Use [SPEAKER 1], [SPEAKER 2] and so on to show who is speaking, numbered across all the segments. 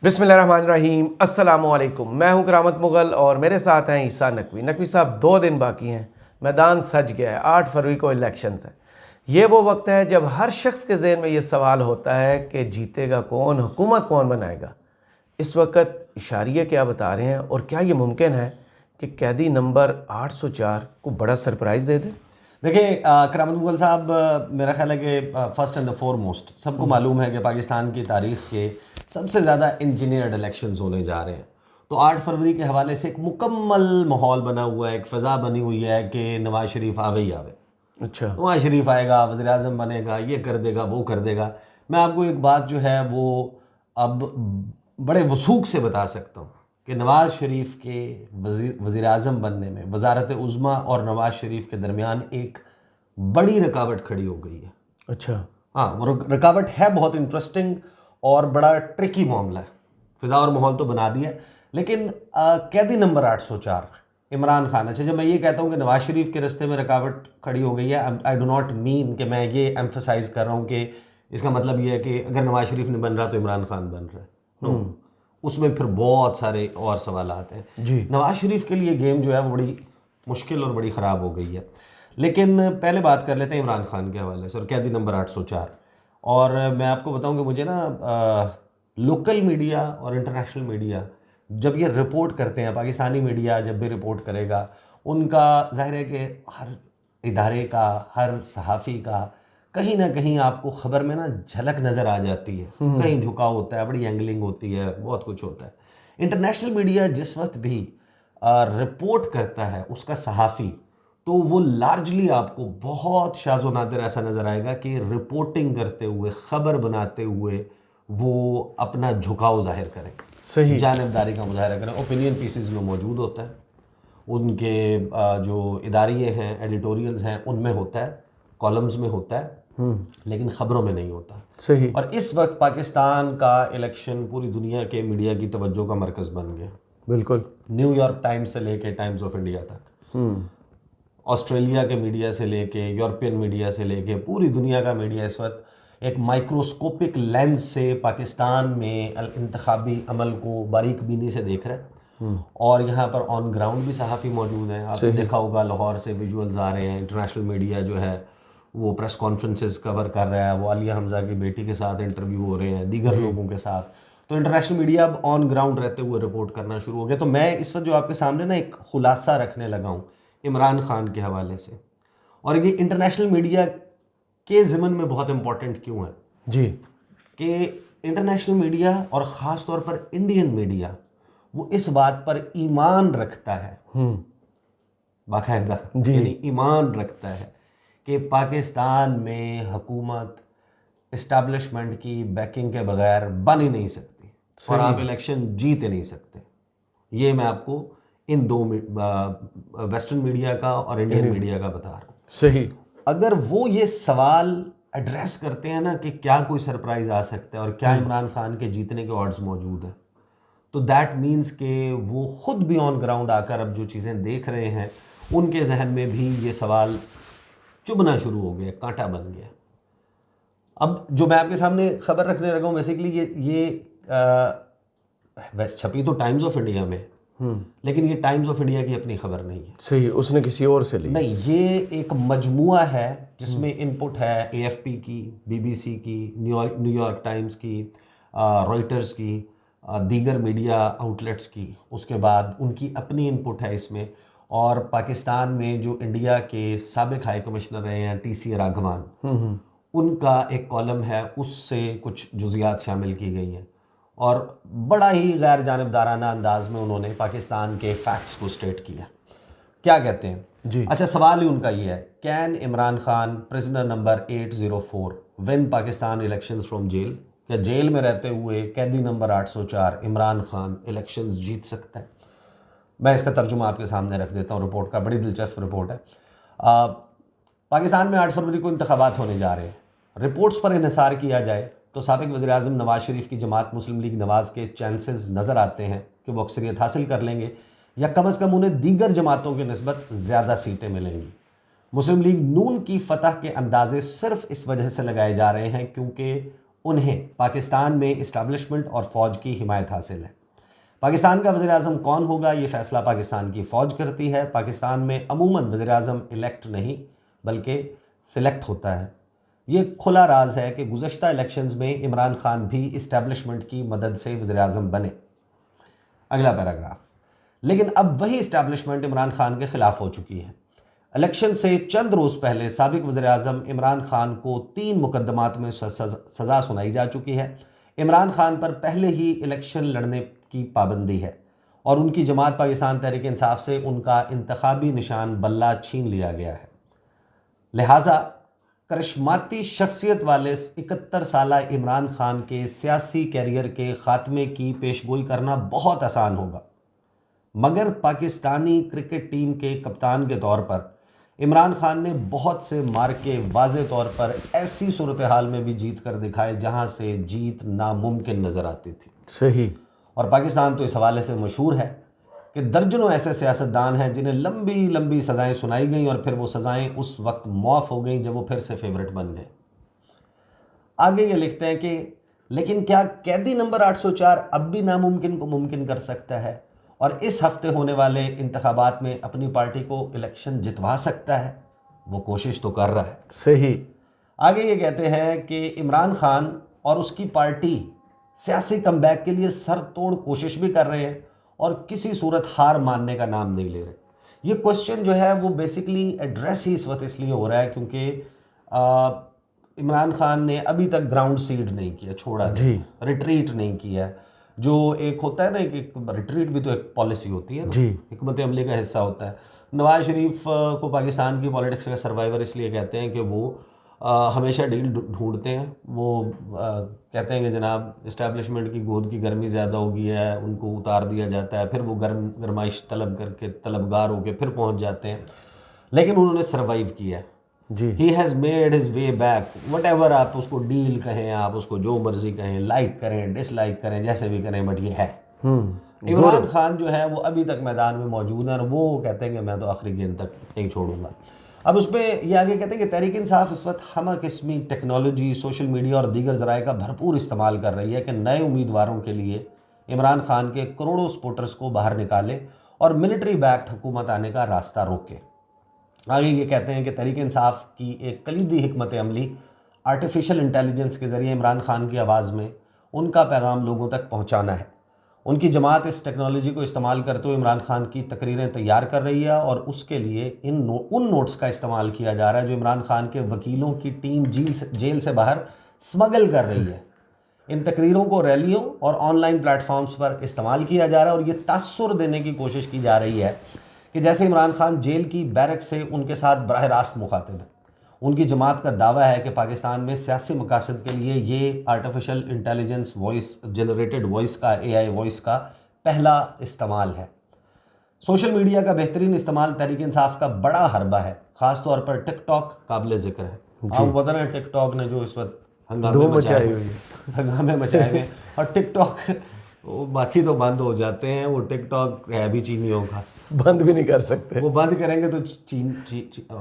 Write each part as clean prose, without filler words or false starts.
[SPEAKER 1] बिस्मिल्लाहिर्रहमानिर्रहीम, अस्सलामुअलैकुम। मैं हूं करामत मुग़ल और मेरे साथ हैं ईसा नकवी। नकवी साहब, 2 दिन बाकी हैं, मैदान सज गया है। 8 फरवरी को इलेक्शंस है। ये वो वक्त है जब हर शख्स के ज़हन में ये सवाल होता है कि जीतेगा कौन, हुकूमत कौन बनाएगा। इस वक्त इशारिये क्या बता रहे हैं और क्या ये मुमकिन है कि कैदी नंबर 804 को बड़ा सरप्राइज़ दे दे?
[SPEAKER 2] देखिए करामत मुगल साहब, मेरा ख्याल है कि फर्स्ट एंड द फोरमोस्ट सबको मालूम है कि पाकिस्तान की तारीख के सबसे ज़्यादा इंजीनियर्ड इलेक्शंस होने जा रहे हैं। तो 8 फरवरी के हवाले से एक मुकम्मल माहौल बना हुआ है, एक फ़ज़ा बनी हुई है कि नवाज़ शरीफ आवे ही आवे।
[SPEAKER 1] अच्छा।
[SPEAKER 2] नवाज़ शरीफ आएगा, वज़ीर आज़म बनेगा, ये कर देगा, वो कर देगा। मैं आपको एक बात जो है वो अब बड़े वसूख से बता सकता हूँ कि नवाज़ शरीफ के वज़ीर आज़म बनने में वज़ारत उज़्मा और नवाज़ शरीफ के दरमियान एक बड़ी रुकावट खड़ी हो गई है।
[SPEAKER 1] अच्छा।
[SPEAKER 2] हाँ, वो रुकावट है बहुत इंटरेस्टिंग और बड़ा ट्रिकी मामला है। फ़िज़ा और माहौल तो बना दिया, लेकिन कैदी नंबर 804 इमरान खान। अच्छा, जब मैं ये कहता हूँ कि नवाज़ शरीफ के रास्ते में रुकावट खड़ी हो गई है, आई डो नॉट मीन कि मैं ये एम्फसाइज़ कर रहा हूँ कि इसका मतलब ये है कि अगर नवाज़ शरीफ नहीं बन रहा तो इमरान खान बन रहा है। नो, उसमें फिर बहुत सारे और सवाल आते हैं
[SPEAKER 1] जी।
[SPEAKER 2] नवाज़ शरीफ के लिए गेम जो है वो बड़ी मुश्किल और बड़ी ख़राब हो गई है। लेकिन पहले बात कर लेते हैं इमरान खान के हवाले से और कैदी नंबर 804। और मैं आपको बताऊं कि मुझे ना लोकल मीडिया और इंटरनेशनल मीडिया जब ये रिपोर्ट करते हैं, पाकिस्तानी मीडिया जब भी रिपोर्ट करेगा, उनका जाहिर है कि हर इदारे का, हर सहाफ़ी का कहीं ना कहीं आपको ख़बर में ना झलक नज़र आ जाती है। कहीं झुकाव होता है, बड़ी एंगलिंग होती है, बहुत कुछ होता है। इंटरनेशनल मीडिया जिस वक्त भी रिपोर्ट करता है उसका सहाफ़ी, तो वो लार्जली आपको बहुत शाज़ व नादिर ऐसा नज़र आएगा कि रिपोर्टिंग करते हुए, ख़बर बनाते हुए वो अपना झुकाव ज़ाहिर करें,
[SPEAKER 1] सही।
[SPEAKER 2] जानिबदारी का मुजाहरा करें। ओपिनियन पीसेस में मौजूद होता है, उनके जो इदारिये हैं, एडिटोरियल्स हैं, उनमें होता है, कॉलम्स में होता है, लेकिन ख़बरों में नहीं होता।
[SPEAKER 1] सही।
[SPEAKER 2] और इस वक्त पाकिस्तान का इलेक्शन पूरी दुनिया के मीडिया की तवज्जो का मरकज़ बन गया।
[SPEAKER 1] बिल्कुल।
[SPEAKER 2] न्यूयॉर्क टाइम्स से लेके टाइम्स ऑफ इंडिया तक, ऑस्ट्रेलिया के मीडिया से लेके यूरोपियन मीडिया से लेके पूरी दुनिया का मीडिया इस वक्त एक माइक्रोस्कोपिक लेंस से पाकिस्तान में इंतखाबी अमल को बारीक बीनी से देख रहा है। और यहाँ पर ऑन ग्राउंड भी सहाफ़ी मौजूद हैं। आपने देखा होगा लाहौर से विजुअल्स आ रहे हैं। इंटरनेशनल मीडिया जो है वो प्रेस कॉन्फ्रेंसेस कवर कर रहा है, वो आलिया हमज़ा की बेटी के साथ इंटरव्यू हो रहे हैं, दीगर लोगों के साथ। तो इंटरनेशनल मीडिया अब ऑन ग्राउंड रहते हुए रिपोर्ट करना शुरू हो गया। तो मैं इस वक्त जो आपके सामने ना एक खुलासा रखने लगा हूँ इमरान खान के हवाले से, और ये इंटरनेशनल मीडिया के ज़िमन में बहुत इंपॉर्टेंट क्यों है
[SPEAKER 1] जी।
[SPEAKER 2] कि इंटरनेशनल मीडिया और ख़ास तौर पर इंडियन मीडिया वो इस बात पर ईमान रखता है, बाकायदा यानी ईमान रखता है कि पाकिस्तान में हुकूमत इस्टेब्लिशमेंट की बैकिंग के बगैर बन ही नहीं सकती और आप इलेक्शन जीत ही नहीं सकते। ये मैं आपको इन दो वेस्टर्न मीडिया का और इंडियन मीडिया का बता रहा हूँ।
[SPEAKER 1] सही।
[SPEAKER 2] अगर वो ये सवाल एड्रेस करते हैं ना कि क्या कोई सरप्राइज आ सकता है और क्या इमरान खान के जीतने के ऑड्स मौजूद हैं, तो दैट मीन्स कि वो खुद भी ऑन ग्राउंड आकर अब जो चीज़ें देख रहे हैं उनके जहन में भी ये सवाल चुभना शुरू हो गया, कांटा बन गया। अब जो मैं आपके सामने खबर रखने लगा हूँ, बेसिकली ये छपी तो टाइम्स ऑफ इंडिया में, लेकिन ये टाइम्स ऑफ इंडिया की अपनी खबर नहीं है।
[SPEAKER 1] सही, उसने किसी और से ली।
[SPEAKER 2] नहीं, ये एक मजमुआ है जिसमें इनपुट है AFP की, BBC की, न्यूयॉर्क टाइम्स की, रॉयटर्स की, दीगर मीडिया आउटलेट्स की। उसके बाद उनकी अपनी इनपुट है इसमें। और पाकिस्तान में जो इंडिया के साबिक हाई कमिश्नर रहे हैं TC राघवान, उनका एक कॉलम है, उससे कुछ जुज़ियात शामिल की गई हैं और बड़ा ही गैर जानिबदाराना अंदाज में उन्होंने पाकिस्तान के फैक्ट्स को स्टेट किया। क्या कहते हैं
[SPEAKER 1] जी।
[SPEAKER 2] अच्छा, सवाल ही उनका ये है, can Imran Khan prisoner number 804 win Pakistan elections from jail? क्या जेल में रहते हुए कैदी नंबर 804 इमरान खान इलेक्शंस जीत सकता है? मैं इसका तर्जुमा आपके सामने रख देता हूँ रिपोर्ट का, बड़ी दिलचस्प रिपोर्ट है। पाकिस्तान में 8 फरवरी को इंतखाबात होने जा रहे हैं। रिपोर्ट्स पर इन्हिसार किया जाए तो साबिक वज़ीर आज़म नवाज़ शरीफ की जमात मुस्लिम लीग नवाज़ के चांसेस नज़र आते हैं कि वो अक्सरियत हासिल कर लेंगे या कम अज़ कम उन्हें दीगर जमातों की निस्बत ज़्यादा सीटें मिलेंगी। मुस्लिम लीग नून की फतह के अंदाजे सिर्फ इस वजह से लगाए जा रहे हैं क्योंकि उन्हें पाकिस्तान में इस्टेब्लिशमेंट और फ़ौज की हिमायत हासिल है। पाकिस्तान का वज़ीर-ए-आज़म कौन होगा, ये फ़ैसला पाकिस्तान की फ़ौज करती है। पाकिस्तान में अमूमन वज़ीर-ए-आज़म इलेक्ट नहीं बल्कि सिलेक्ट होता है। ये खुला राज है कि गुज़श्ता इलेक्शंस में इमरान खान भी इस्टेब्लिशमेंट की मदद से वज़ीर-ए-आज़म बने। अगला पैराग्राफ। लेकिन अब वही इस्टेब्लिशमेंट इमरान खान के ख़िलाफ़ हो चुकी है। इलेक्शन से चंद रोज़ पहले साबिक़ वज़ीर-ए-आज़म इमरान खान को 3 मुकदमात में सज़ा सुनाई जा चुकी है। इमरान खान पर पहले ही इलेक्शन लड़ने की पाबंदी है और उनकी जमात पाकिस्तान तहरीक इंसाफ से उनका इंतखाबी निशान बल्ला छीन लिया गया है। लिहाजा करिश्माती शख्सियत वाले 71 साला इमरान खान के सियासी कैरियर के ख़ात्मे की पेशगोई करना बहुत आसान होगा, मगर पाकिस्तानी क्रिकेट टीम के कप्तान के तौर पर इमरान खान ने बहुत से मार्के वाज़े तौर पर ऐसी सूरत हाल में भी जीत कर दिखाए जहां से जीत नामुमकिन नज़र आती थी।
[SPEAKER 1] सही।
[SPEAKER 2] और पाकिस्तान तो इस हवाले से मशहूर है कि दर्जनों ऐसे सियासतदान हैं जिन्हें लंबी लंबी सज़ाएं सुनाई गई और फिर वो सज़ाएं उस वक्त मुआफ़ हो गई जब वो फिर से फेवरेट बन गए। आगे ये लिखते हैं कि लेकिन क्या कैदी नंबर 804 अब भी नामुमकिन को मुमकिन कर सकता है और इस हफ्ते होने वाले इंतखाबात में अपनी पार्टी को इलेक्शन जितवा सकता है? वो कोशिश तो कर रहा है।
[SPEAKER 1] सही।
[SPEAKER 2] आगे ये कहते हैं कि इमरान खान और उसकी पार्टी सियासी कमबैक के लिए सर तोड़ कोशिश भी कर रहे हैं और किसी सूरत हार मानने का नाम नहीं ले रहे। ये क्वेश्चन जो है वो बेसिकली एड्रेस ही इस वक्त इसलिए हो रहा है क्योंकि इमरान खान ने अभी तक ग्राउंड सीड नहीं किया, छोड़ा
[SPEAKER 1] जी,
[SPEAKER 2] रिट्रीट नहीं किया। जो एक होता है ना कि रिट्रीट भी तो एक पॉलिसी होती है ना,
[SPEAKER 1] जी।
[SPEAKER 2] हिकमत अमली का हिस्सा होता है। नवाज शरीफ को पाकिस्तान की पॉलिटिक्स का सर्वाइवर इसलिए कहते हैं कि वो हमेशा डील ढूंढते हैं। वो कहते हैं कि जनाब इस्टेब्लिशमेंट की गोद की गर्मी ज़्यादा हो गई है, उनको उतार दिया जाता है, फिर वो गरमाइश तलब करके तलबगार होकर फिर पहुंच जाते हैं। लेकिन उन्होंने सर्वाइव किया।
[SPEAKER 1] जी।
[SPEAKER 2] He has made his way back. Whatever आप उसको डील कहें, आप उसको जो मर्जी कहें, लाइक करें डिसलाइक करें, जैसे भी करें, बट ये है। इमरान खान जो है वो अभी तक मैदान में मौजूद है और वो कहते हैं कि मैं तो आखिरी गेंद तक नहीं छोड़ूंगा। अब उस पर ये आगे कहते हैं कि तहरीक इंसाफ इस वक्त हम किस्मी टेक्नोलॉजी, सोशल मीडिया और दीगर ज़राए का भरपूर इस्तेमाल कर रही है कि नए उम्मीदवारों के लिए इमरान खान के करोड़ों सपोर्टर्स को बाहर निकाले और मिलिट्री बैक्ड हुकूमत आने का रास्ता रोके। आगे ये कहते हैं कि तहरीक इंसाफ की एक कलीदी हिकमत अमली आर्टिफिशियल इंटेलिजेंस के ज़रिए इमरान खान की आवाज़ में उनका पैगाम लोगों तक पहुँचाना है। उनकी जमात इस टेक्नोलॉजी को इस्तेमाल करते हुए इमरान खान की तकरीरें तैयार कर रही है और उसके लिए उन नोट्स का इस्तेमाल किया जा रहा है जो इमरान खान के वकीलों की टीम जेल से बाहर स्मगल कर रही है। इन तकरीरों को रैलियों और ऑनलाइन प्लेटफॉर्म्स पर इस्तेमाल किया जा रहा है और ये तासुर देने की कोशिश की जा रही है कि जैसे इमरान खान जेल की बैरक से उनके साथ बराह रास्त मुखातिब है। उनकी जमात का दावा है कि पाकिस्तान में सियासी मकासद के लिए ये artificial intelligence voice generated voice का AI वॉइस का पहला इस्तेमाल है। सोशल मीडिया का बेहतरीन इस्तेमाल तहरीक इंसाफ का बड़ा हरबा है, ख़ास तौर पर टिकटॉक काबिल ज़िक्र है। आप पता ना टिकटॉक ने जो इस वक्त हंगामे मचाए हुए और टिकटॉक बाकी तो बंद हो जाते हैं, वो टिकटॉक है भी चीनियों का,
[SPEAKER 1] बंद भी नहीं कर सकते।
[SPEAKER 2] वो बंद करेंगे तो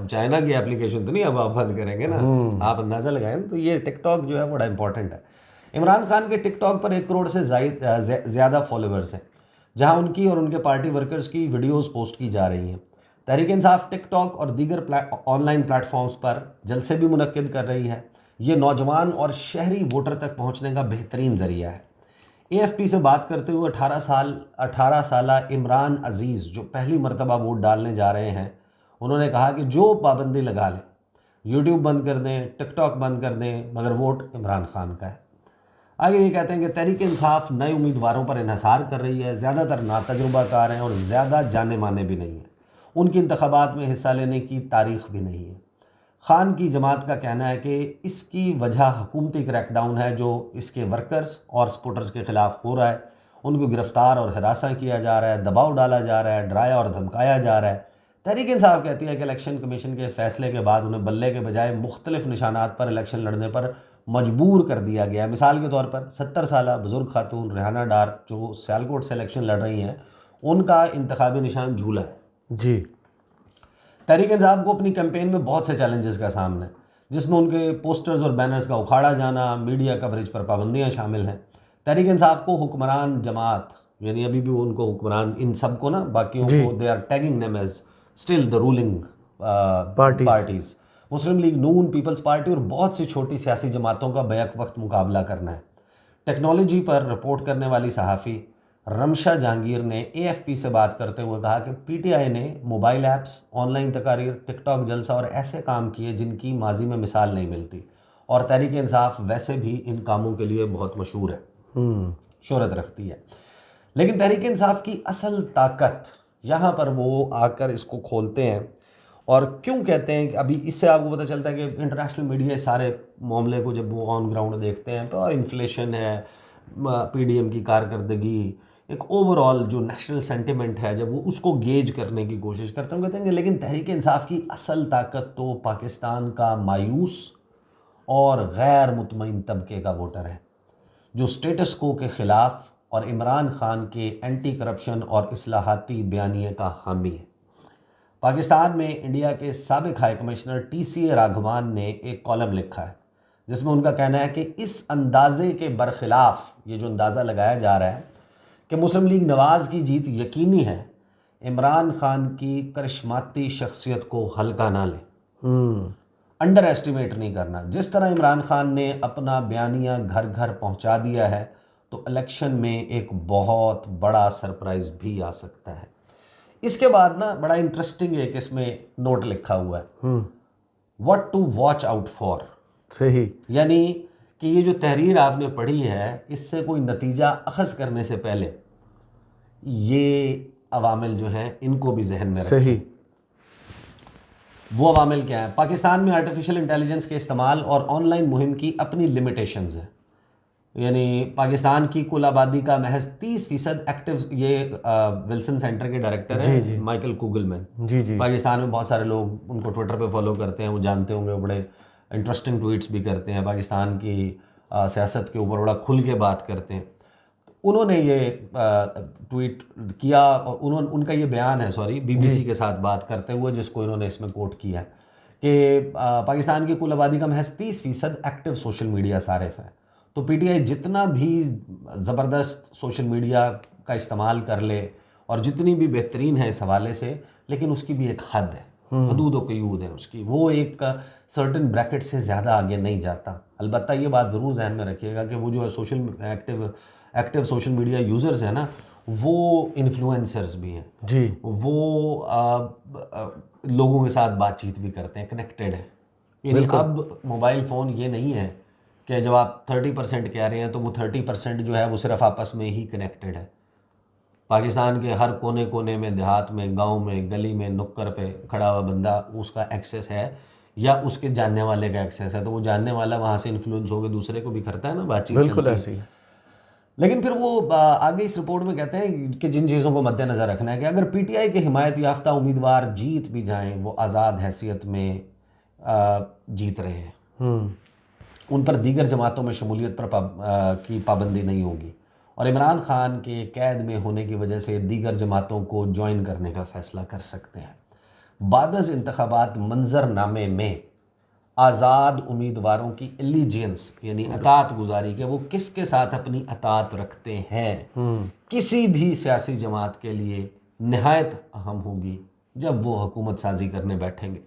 [SPEAKER 2] चाइना की एप्लीकेशन तो नहीं अब आप बंद करेंगे ना, आप अंदाज़ा लगाएं। तो ये टिकटॉक जो है बड़ा इंपॉर्टेंट है। इमरान खान के टिकटॉक पर 1 करोड़ से ज़्यादा फॉलोअर्स हैं, जहां उनकी और उनके पार्टी वर्कर्स की वीडियोस पोस्ट की जा रही हैं। तहरीक इंसाफ टिकटॉक और दीगर ऑनलाइन प्लेटफॉर्म्स पर जलसे भी मुनक्किद कर रही है। ये नौजवान और शहरी वोटर तक पहुँचने का बेहतरीन ज़रिया है। AFP से बात करते हुए 18 साला इमरान अजीज़ जो पहली मरतबा वोट डालने जा रहे हैं, उन्होंने कहा कि जो पाबंदी लगा लें, यूट्यूब बंद कर दें, टिकटॉक बंद कर दें, मगर वोट इमरान खान का है। आगे ये कहते हैं कि तहरीक इंसाफ नए उम्मीदवारों पर इन्हिसार कर रही है, ज़्यादातर नातजुर्बाकार हैं और ज़्यादा जाने माने भी नहीं हैं। उनकी इंतखाबात में हिस्सा लेने की तारीख भी नहीं है। खान की जमात का कहना है कि इसकी वजह हुकूमती क्रैकडाउन है जो इसके वर्कर्स और सपोर्टर्स के ख़िलाफ़ हो रहा है। उनको गिरफ़्तार और हिरासा किया जा रहा है, दबाव डाला जा रहा है, डराया और धमकाया जा रहा है। तहरीक इंसाफ कहती है कि इलेक्शन कमीशन के फ़ैसले के बाद उन्हें बल्ले के बजाय मुख्तलिफ निशानात पर इलेक्शन लड़ने पर मजबूर कर दिया गया। मिसाल के तौर पर 70 साला बुज़ुर्ग खातून रेहाना डार जो सियालकोट से इलेक्शन लड़ रही हैं, उनका इंतखाबी निशान झूला है।
[SPEAKER 1] जी।
[SPEAKER 2] तहरीक इंसाफ को अपनी कैंपेन में बहुत से चैलेंजेस का सामना है। जिसमें उनके पोस्टर्स और बैनर्स का उखाड़ा जाना, मीडिया कवरेज पर पाबंदियां शामिल हैं। तहरीक इंसाफ को हुक्मरान जमात, यानी अभी भी वो उनको हुक्मरान, इन सब को ना बाकियों को they are tagging them as still the ruling parties. Muslim League Noon, Peoples Party और बहुत सी छोटी सियासी जमातों का बैक वक्त मुकाबला करना है। टेक्नोलॉजी पर रिपोर्ट करने वाली सहाफ़ी रमशा जहांगीर ने AFP से बात करते हुए कहा कि PTI ने मोबाइल ऐप्स, ऑनलाइन तकारीर, टिकटॉक जलसा और ऐसे काम किए जिनकी माजी में मिसाल नहीं मिलती, और तहरीक इंसाफ वैसे भी इन कामों के लिए बहुत मशहूर है, शोहरत रखती है। लेकिन तहरीक इंसाफ की असल ताकत यहाँ पर वो आकर इसको खोलते हैं। और क्यों कहते हैं कि अभी इससे आपको पता चलता है कि इंटरनेशनल मीडिया इस सारे मामले को जब वो ऑन ग्राउंड देखते हैं तो इन्फ्लेशन है, PDM की कारकर्दगी, एक ओवरऑल जो नेशनल सेंटिमेंट है, जब वो उसको गेज करने की कोशिश करते हैं, कहते हैं लेकिन तहरीक इंसाफ की असल ताकत तो पाकिस्तान का मायूस और गैर मुतमईन तबके का वोटर है, जो स्टेटस को के ख़िलाफ़ और इमरान खान के एंटी करप्शन और इस्लाहाती बयानिए का हामी है। पाकिस्तान में इंडिया के साबिक हाई कमिश्नर TCA राघवान ने एक कॉलम लिखा है जिसमें उनका कहना है कि इस अंदाजे के बरखिलाफ़, ये जो अंदाज़ा लगाया जा रहा है कि मुस्लिम लीग नवाज़ की जीत यकीनी है, इमरान खान की करिश्माती शख्सियत को हल्का ना लें, अंडर एस्टिमेट नहीं करना। जिस तरह इमरान खान ने अपना बयानिया घर घर पहुंचा दिया है, तो इलेक्शन में एक बहुत बड़ा सरप्राइज भी आ सकता है। इसके बाद ना बड़ा इंटरेस्टिंग एक इसमें नोट लिखा हुआ है, what to watch out for.
[SPEAKER 1] सही,
[SPEAKER 2] यानी कि ये जो तहरीर आपने पढ़ी है, इससे कोई नतीजा अखज़ करने से पहले ये अवामिल जो हैं इनको भी जहन में रखें।
[SPEAKER 1] सही।
[SPEAKER 2] वो अवामिल क्या है? पाकिस्तान में आर्टिफिशियल इंटेलिजेंस के इस्तेमाल और ऑनलाइन मुहिम की अपनी लिमिटेशंस हैं। यानी पाकिस्तान की कुल आबादी का महज 30% एक्टिव, ये विल्सन सेंटर के डायरेक्टर हैं माइकल कुगलमैन।
[SPEAKER 1] जी।
[SPEAKER 2] पाकिस्तान में बहुत सारे लोग उनको ट्विटर पे फॉलो करते हैं, वो जानते होंगे, वो बड़े इंटरेस्टिंग ट्वीट्स भी करते हैं, पाकिस्तान की सियासत के ऊपर बड़ा खुल के बात करते हैं। उन्होंने ये ट्वीट किया और उनका ये बयान है, BBC के साथ बात करते हुए, जिसको इन्होंने इसमें कोट किया है कि पाकिस्तान की कुल आबादी का महज 30% एक्टिव सोशल मीडिया सारिफ है। तो PTI जितना भी ज़बरदस्त सोशल मीडिया का इस्तेमाल कर ले और जितनी भी बेहतरीन है इस हवाले से, लेकिन उसकी भी एक हद है, हदूद व क़यूद है उसकी, वो एक सर्टेन ब्रैकेट से ज़्यादा आगे नहीं जाता। अलबत्ता ये बात ज़रूर जहन में रखिएगा कि वो जो है एक्टिव सोशल मीडिया यूज़र्स हैं ना, वो इन्फ्लुएंसर्स भी हैं
[SPEAKER 1] जी,
[SPEAKER 2] वो लोगों के साथ बातचीत भी करते हैं, कनेक्टेड है। यानी अब मोबाइल फ़ोन ये नहीं है कि जब आप 30% कह रहे हैं तो वो 30% जो है वो सिर्फ आपस में ही कनेक्टेड है। पाकिस्तान के हर कोने कोने में, देहात में, गांव में, गली में, नुक्कड़ पे खड़ा हुआ बंदा, उसका एक्सेस है या उसके जानने वाले का एक्सेस है, तो वो जानने वाला वहाँ से इन्फ्लुएंस होकर दूसरे को भी करता है ना, बातचीत
[SPEAKER 1] बिल्कुल ऐसे ही।
[SPEAKER 2] लेकिन फिर वो आगे इस रिपोर्ट में कहते हैं कि जिन चीज़ों को मद्देनज़र रखना है कि अगर PTI के हिमायत याफ्ता उम्मीदवार जीत भी जाएं, वो आज़ाद हैसियत में जीत रहे हैं, उन पर दीगर जमातों में शमूलियत पर की पाबंदी नहीं होगी, और इमरान खान के कैद में होने की वजह से दीगर जमातों को ज्वाइन करने का फ़ैसला कर सकते हैं। बादज़ इंतखाबात मंजरनामे में आज़ाद उम्मीदवारों की एलिजियंस, यानी अतात गुजारी के वो किसके साथ अपनी अतात रखते हैं, किसी भी सियासी जमात के लिए नहायत अहम होगी जब वो हुकूमत साजी करने बैठेंगे।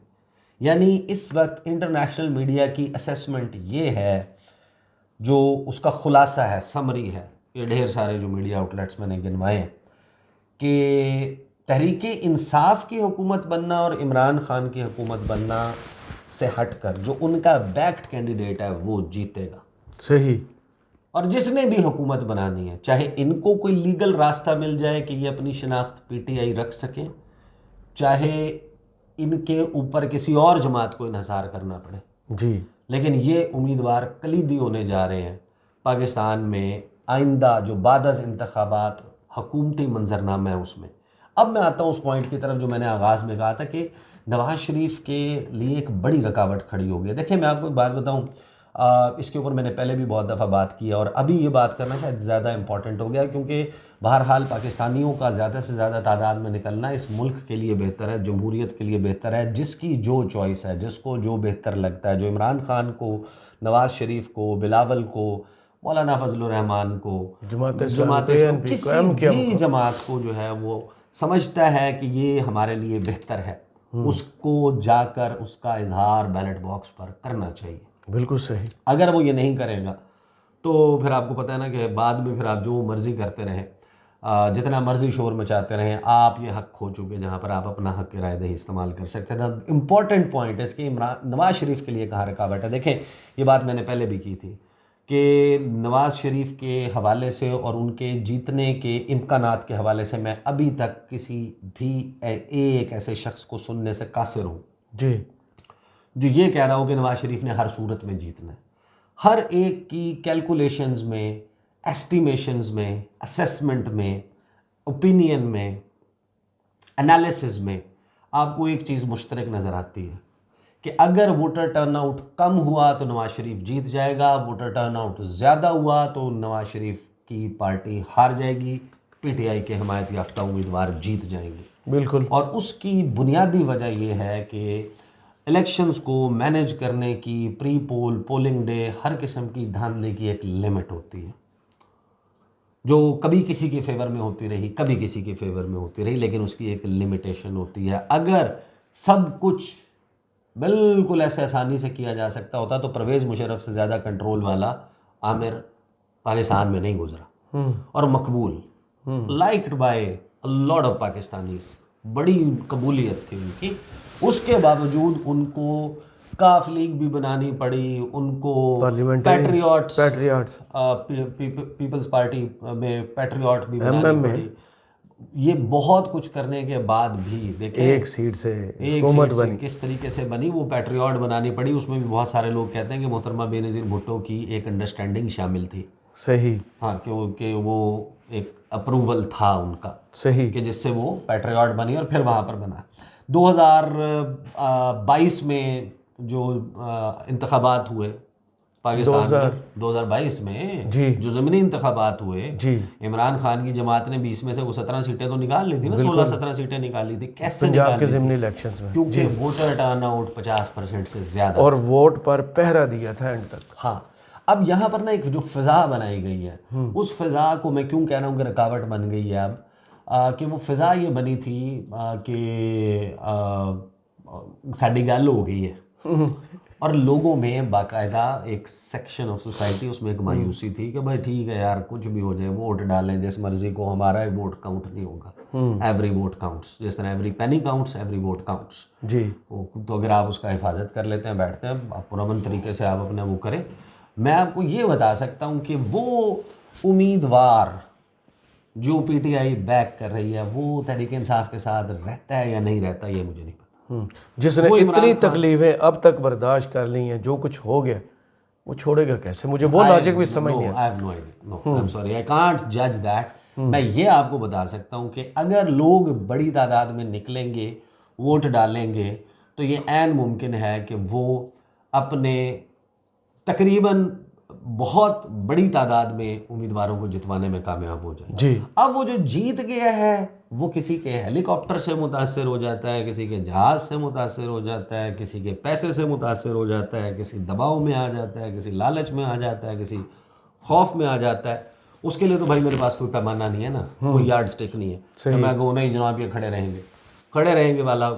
[SPEAKER 2] यानी इस वक्त इंटरनेशनल मीडिया की असेसमेंट ये है, जो उसका खुलासा है, समरी है, ये ढेर सारे जो मीडिया आउटलेट्स मैंने गिनवाए हैं, कि तहरीक इंसाफ की हुकूमत बनना और इमरान खान की हुकूमत बनना से हटकर जो उनका बैक्ड कैंडिडेट है वो जीतेगा।
[SPEAKER 1] सही।
[SPEAKER 2] और जिसने भी हुकूमत बनानी है, चाहे इनको कोई लीगल रास्ता मिल जाए कि ये अपनी शनाख्त PTI रख सकें, चाहे इनके ऊपर किसी और जमात को इन्हसार करना पड़े
[SPEAKER 1] जी,
[SPEAKER 2] लेकिन ये उम्मीदवार कलीदी होने जा रहे हैं पाकिस्तान में आइंदा जो बादज़ इंतखाबात हुकूमती मंजरनामा है उसमें। अब मैं आता हूँ उस पॉइंट की तरफ जो मैंने आगाज़ में कहा था कि नवाज़ शरीफ के लिए एक बड़ी रुकावट खड़ी हो गई। देखिए मैं आपको एक बात बताऊँ, इसके ऊपर मैंने पहले भी बहुत दफ़ा बात की है और अभी ये बात करना शायद ज़्यादा इम्पॉर्टेंट हो गया, क्योंकि बहरहाल पाकिस्तानियों का ज़्यादा से ज़्यादा तादाद में निकलना इस मुल्क के लिए बेहतर है, जमहूरियत के लिए बेहतर है। जिसकी जो चॉइस है, जिसको जो बेहतर लगता है, जो इमरान खान को, नवाज़ शरीफ को, बिलावल को, मौलाना फजलुर रहमान को,
[SPEAKER 1] जमात
[SPEAKER 2] इस्लामी, किसी भी जमात को जो है वो समझता है कि ये हमारे लिए बेहतर है, उसको जाकर उसका इजहार बैलेट बॉक्स पर करना चाहिए।
[SPEAKER 1] बिल्कुल सही।
[SPEAKER 2] अगर वो ये नहीं करेगा तो फिर आपको पता है ना कि बाद में फिर आप जो मर्ज़ी करते रहें, जितना मर्ज़ी शोर मचाते रहें, आप ये हक़ खो चुके जहाँ पर आप अपना हक़ राय दही इस्तेमाल कर सकते थे। इम्पॉर्टेंट पॉइंट है इसकी, नवाज़ शरीफ के लिए कहाँ रुकावट है। देखें, ये बात मैंने पहले भी की थी कि नवाज़ शरीफ के हवाले से और उनके जीतने के इम्कानात के हवाले से मैं अभी तक किसी भी एक ऐसे शख्स को सुनने से कासिर हूँ
[SPEAKER 1] जी,
[SPEAKER 2] जो ये कह रहा हो कि नवाज़ शरीफ ने हर सूरत में जीतना है। हर एक की कैलकुलेशंस में, एस्टिमेशंस में, असेसमेंट में, ओपिनियन में, एनालिसिस में आपको एक चीज़ मुश्तरक नज़र आती है कि अगर वोटर टर्नआउट कम हुआ तो नवाज़ शरीफ जीत जाएगा, वोटर टर्नआउट ज़्यादा हुआ तो नवाज़ शरीफ की पार्टी हार जाएगी, पीटीआई के हिमायत याफ्ता उम्मीदवार जीत जाएंगे।
[SPEAKER 1] बिल्कुल।
[SPEAKER 2] और उसकी बुनियादी वजह यह है कि इलेक्शंस को मैनेज करने की, प्री पोल, पोलिंग डे, हर किस्म की धांधली की एक लिमिट होती है, जो कभी किसी के फेवर में होती रही, कभी किसी के फेवर में होती रही, लेकिन उसकी एक लिमिटेशन होती है। अगर सब कुछ बिल्कुल ऐसे आसानी से किया जा सकता होता तो परवेज़ मुशर्रफ से ज़्यादा कंट्रोल वाला आमिर पाकिस्तान में नहीं गुजरा, और मकबूल, liked by a lot of Pakistanis, बड़ी कबूलियत थी उनकी। उसके बावजूद उनको काफ लीग भी बनानी पड़ी, उनको पैट्रियट्स पीपल्स पार्टी में पैट्रियट भी बनानी पड़ी। ये बहुत कुछ करने के बाद भी देखें
[SPEAKER 1] एक सीट से हुकूमत बनी,
[SPEAKER 2] किस तरीके से बनी, वो पैट्रियट बनानी पड़ी। उसमें भी बहुत सारे लोग कहते हैं कि मोहतरमा बेनज़ीर भुट्टो की एक अंडरस्टैंडिंग शामिल थी।
[SPEAKER 1] सही।
[SPEAKER 2] हाँ, कि वो एक अप्रूवल था उनका,
[SPEAKER 1] सही,
[SPEAKER 2] कि जिससे वो पैट्रियट बनी और फिर वहाँ पर बना। 2022 में जो इंतखाबात हुए पाकिस्तान में, 2022 में
[SPEAKER 1] जी,
[SPEAKER 2] जो ज़मीनी इंतखाबात हुए
[SPEAKER 1] जी,
[SPEAKER 2] इमरान खान की जमात ने 20 में से वो 17 सीटें तो निकाल ली थी ना, 16-17 सीटें निकाली थी। कैसे
[SPEAKER 1] पंजाब के ज़मीनी इलेक्शंस में,
[SPEAKER 2] क्योंकि वोटर टर्नआउट 50% से ज़्यादा,
[SPEAKER 1] और वोट पर पहरा दिया था एंड तक।
[SPEAKER 2] हाँ, अब यहाँ पर ना एक जो फ़िज़ा बनाई गई है, उस फ़िज़ा को मैं क्यों कह रहा हूँ कि रुकावट बन गई है अब, कि वो फ़िज़ा ये बनी थी कि साड़ी गल हो गई है और लोगों में बाकायदा एक सेक्शन ऑफ सोसाइटी, उसमें एक मायूसी थी कि भाई ठीक है यार, कुछ भी हो जाए, वोट डालें जिस मर्जी को, हमारा वोट काउंट नहीं होगा। एवरी वोट काउंट्स, जिस तरह every penny counts, every vote counts
[SPEAKER 1] जी।
[SPEAKER 2] तो अगर आप उसका हिफाजत कर लेते हैं, बैठते हैं, आप पुरअमन तरीके से आप अपने वो करें, मैं आपको ये बता सकता हूँ कि वो उम्मीदवार जो पीटीआई बैक कर रही है वो तहरीक इंसाफ के साथ रहता है या नहीं रहता, ये मुझे नहीं पता।
[SPEAKER 1] जिसने इतनी तकलीफें अब तक बर्दाश्त कर ली हैं, जो कुछ हो गया वो छोड़ेगा कैसे? मुझे वो लॉजिक भी समझ नहीं आता।
[SPEAKER 2] I have no idea, no I am sorry, I can't जज दैट। मैं ये आपको बता सकता हूँ कि अगर लोग बड़ी तादाद में निकलेंगे, वोट डालेंगे, तो ये ऐन मुमकिन है कि वो अपने तकरीबन बहुत बड़ी तादाद में उम्मीदवारों को जितवाने में कामयाब हो जाए।
[SPEAKER 1] जी।
[SPEAKER 2] अब वो जो जीत गया है वो किसी के हेलीकॉप्टर से मुतासर हो जाता है, किसी के जहाज़ से मुतासर हो जाता है, किसी के पैसे से मुतासर हो जाता है, किसी दबाव में आ जाता है, किसी लालच में आ जाता है, किसी खौफ में आ जाता है। उसके लिए तो भाई मेरे पास कोई पैमाना नहीं है ना, कोई यार्ड स्टिक नहीं है तो मैं कहूँ नहीं जनाब ये खड़े रहेंगे वाला,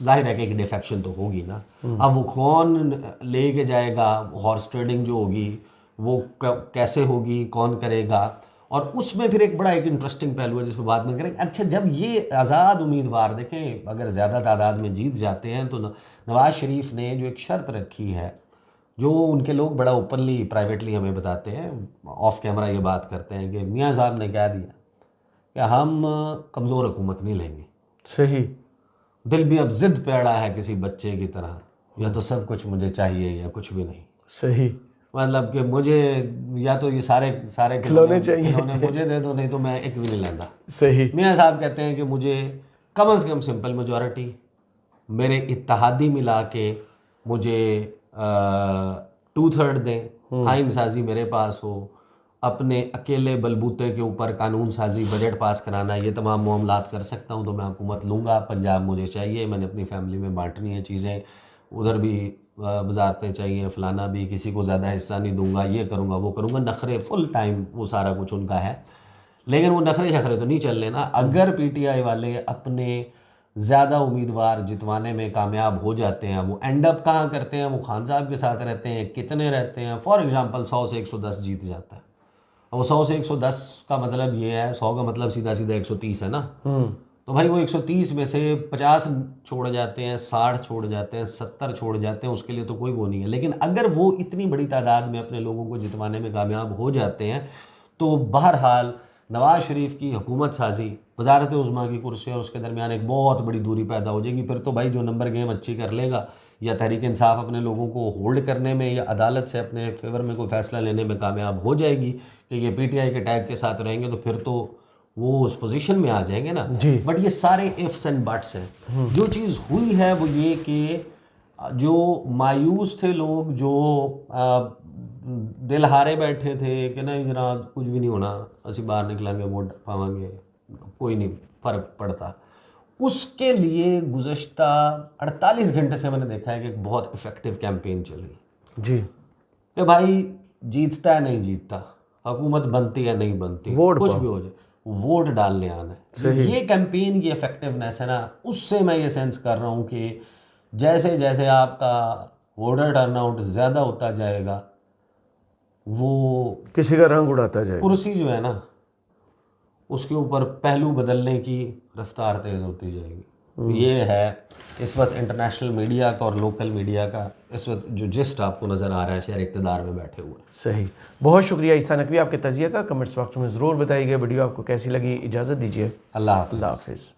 [SPEAKER 2] जाहिर है कि एक डिफेक्शन तो होगी ना। अब वो कौन लेके जाएगा, हॉर्स ट्रेडिंग जो होगी वो कैसे होगी, कौन करेगा, और उसमें फिर एक बड़ा एक इंटरेस्टिंग पहलू है जिस पर बाद में करेंगे। अच्छा, जब ये आज़ाद उम्मीदवार देखें अगर ज़्यादा तादाद में जीत जाते हैं तो नवाज़ शरीफ ने जो एक शर्त रखी है, जो उनके लोग बड़ा ओपनली प्राइवेटली हमें बताते हैं, ऑफ कैमरा ये बात करते हैं कि मियाँ साहब ने कह दिया कि हम कमज़ोर हुकूमत नहीं लेंगे।
[SPEAKER 1] सही।
[SPEAKER 2] दिल भी अब जिद पे अड़ा है किसी बच्चे की तरह, या तो सब कुछ मुझे चाहिए या कुछ भी नहीं। सही, मतलब कि मुझे या तो ये सारे
[SPEAKER 1] खिलौने चाहिए,
[SPEAKER 2] खिलौने मुझे दे दो, नहीं तो मैं एक भी नहीं लेता।
[SPEAKER 1] सही।
[SPEAKER 2] मियाँ साहब कहते हैं कि मुझे कम से कम सिंपल मेजॉरिटी, मेरे इत्तेहादी मिला के मुझे 2/3 दें, आइन साजी मेरे पास हो, अपने अकेले बलबूते के ऊपर कानून साजी बजट पास कराना, ये तमाम मामलात कर सकता हूँ तो मैं हुकूमत लूँगा। पंजाब मुझे चाहिए, मैंने अपनी फैमिली में बांटनी है चीज़ें, उधर भी वजारतें चाहिए, फलाना भी, किसी को ज़्यादा हिस्सा नहीं दूंगा, ये करूँगा वो करूँगा, नखरे फुल टाइम वो सारा कुछ उनका है। लेकिन वो नखरे शखरे तो नहीं चल लेना। अगर पीटीआई वाले अपने ज़्यादा उम्मीदवार जितवाने में कामयाब हो जाते हैं, वो एंड अप कहाँ करते हैं, वो खान साहब के साथ रहते हैं, कितने रहते हैं, फॉर एग्जांपल 100 से 110 जीत जाता है। और 100 से 110 का मतलब ये है, 100 का मतलब सीधा सीधा 130 है ना। तो भाई वो 130 में से 50 छोड़ जाते हैं, 60 छोड़ जाते हैं, 70 छोड़ जाते हैं, उसके लिए तो कोई वो नहीं है। लेकिन अगर वो इतनी बड़ी तादाद में अपने लोगों को जितवाने में कामयाब हो जाते हैं तो बहरहाल नवाज शरीफ की हुकूमत साजी, वजारत उज़्मा की कुर्सी और उसके दरमियान एक बहुत बड़ी दूरी पैदा हो जाएगी। फिर तो भाई जो नंबर गेम अच्छी कर लेगा, या तहरीक इंसाफ अपने लोगों को होल्ड करने में या अदालत से अपने फेवर में कोई फैसला लेने में कामयाब हो जाएगी कि ये पीटीआई के टैग के साथ रहेंगे, तो फिर तो वो उस पोजीशन में आ जाएंगे ना
[SPEAKER 1] जी।
[SPEAKER 2] बट ये सारे इफ्स एंड बट्स हैं। जो चीज़ हुई है वो ये कि जो मायूस थे लोग, जो दिल हारे बैठे थे कि नहीं जनाब कुछ भी नहीं होना, असी बाहर निकलेंगे वोट पावांगे, कोई नहीं फ़र्क पड़ता, उसके लिए गुज़श्ता 48 घंटे से मैंने देखा है कि एक बहुत इफ़ेक्टिव कैंपेन चल रही
[SPEAKER 1] जी
[SPEAKER 2] कि भाई जीतता है नहीं जीतता, हुकूमत बनती है नहीं बनती,
[SPEAKER 1] वोट
[SPEAKER 2] कुछ
[SPEAKER 1] पाओ।
[SPEAKER 2] भी हो जाए, वोट डालने आना है। ये कैंपेन की इफेक्टिवनेस है ना, उससे मैं ये सेंस कर रहा हूँ कि जैसे जैसे आपका वोटर टर्नआउट ज़्यादा होता जाएगा, वो
[SPEAKER 1] किसी का रंग उड़ाता जाएगा।
[SPEAKER 2] कुर्सी जो है ना उसके ऊपर पहलू बदलने की रफ्तार तेज़ होती जाएगी। ये है इस वक्त इंटरनेशनल मीडिया का और लोकल मीडिया का इस वक्त जो जिस्ट आपको नज़र आ रहा है शहर इक़्तिदार में बैठे हुए।
[SPEAKER 1] सही, बहुत शुक्रिया ईसा नकवी आपके तजिया का। कमेंट्स बॉक्स में ज़रूर बताइएगा वीडियो आपको कैसी लगी। इजाज़त दीजिए,
[SPEAKER 2] अल्लाह हाफ़िज़।
[SPEAKER 1] अल्लाह हाफिज़।